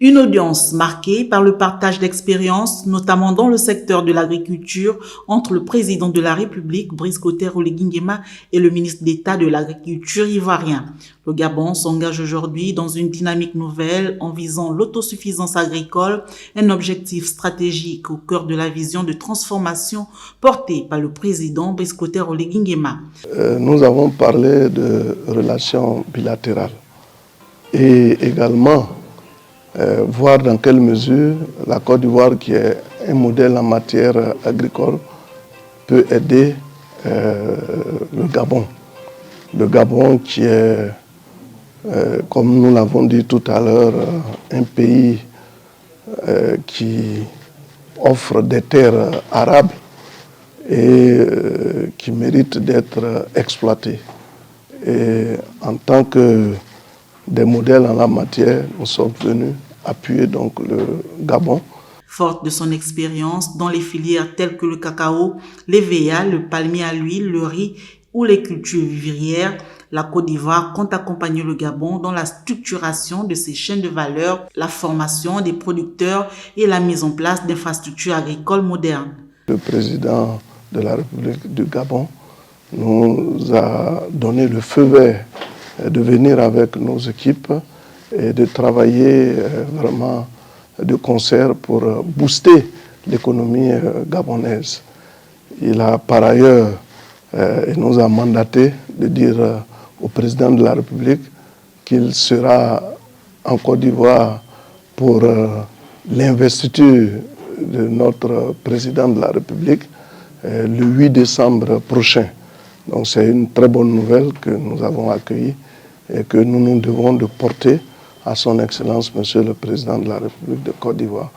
Une audience marquée par le partage d'expériences, notamment dans le secteur de l'agriculture, entre le président de la République, Brice Clotaire-Oligui Nguema, et le ministre d'État de l'Agriculture ivoirien. Le Gabon s'engage aujourd'hui dans une dynamique nouvelle en visant l'autosuffisance agricole, un objectif stratégique au cœur de la vision de transformation portée par le président Brice Clotaire-Oligui Nguema. Nous avons parlé de relations bilatérales et également voir dans quelle mesure la Côte d'Ivoire, qui est un modèle en matière agricole, peut aider le Gabon. Le Gabon qui est, comme nous l'avons dit tout à l'heure, un pays qui offre des terres arables et qui mérite d'être exploité. Et en tant que des modèles en la matière, nous sommes venus appuyer donc le Gabon. Forte de son expérience dans les filières telles que le cacao, l'EVA, le palmier à l'huile, le riz ou les cultures vivrières, la Côte d'Ivoire compte accompagner le Gabon dans la structuration de ses chaînes de valeur, la formation des producteurs et la mise en place d'infrastructures agricoles modernes. Le président de la République du Gabon nous a donné le feu vert de venir avec nos équipes et de travailler vraiment de concert pour booster l'économie gabonaise. Il a par ailleurs il nous a mandaté de dire au président de la République qu'il sera en Côte d'Ivoire pour l'investiture de notre président de la République le 8 décembre prochain. Donc c'est une très bonne nouvelle que nous avons accueillie et que nous nous devons de porter à son Excellence, Monsieur le Président de la République de Côte d'Ivoire.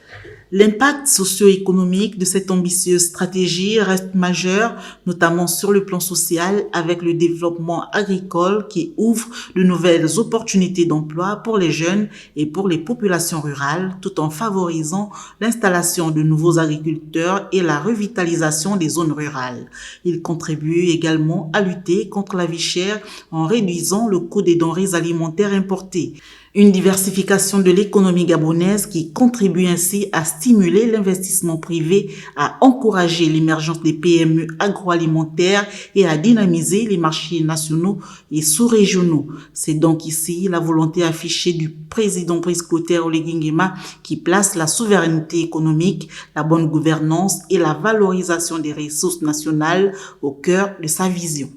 L'impact socio-économique de cette ambitieuse stratégie reste majeur, notamment sur le plan social, avec le développement agricole qui ouvre de nouvelles opportunités d'emploi pour les jeunes et pour les populations rurales, tout en favorisant l'installation de nouveaux agriculteurs et la revitalisation des zones rurales. Il contribue également à lutter contre la vie chère en réduisant le coût des denrées alimentaires importées. Une diversification de l'économie gabonaise qui contribue ainsi à stimuler l'investissement privé, à encourager l'émergence des PME agroalimentaires et à dynamiser les marchés nationaux et sous-régionaux. C'est donc ici la volonté affichée du président Brice Clotaire-Oligui Nguema qui place la souveraineté économique, la bonne gouvernance et la valorisation des ressources nationales au cœur de sa vision.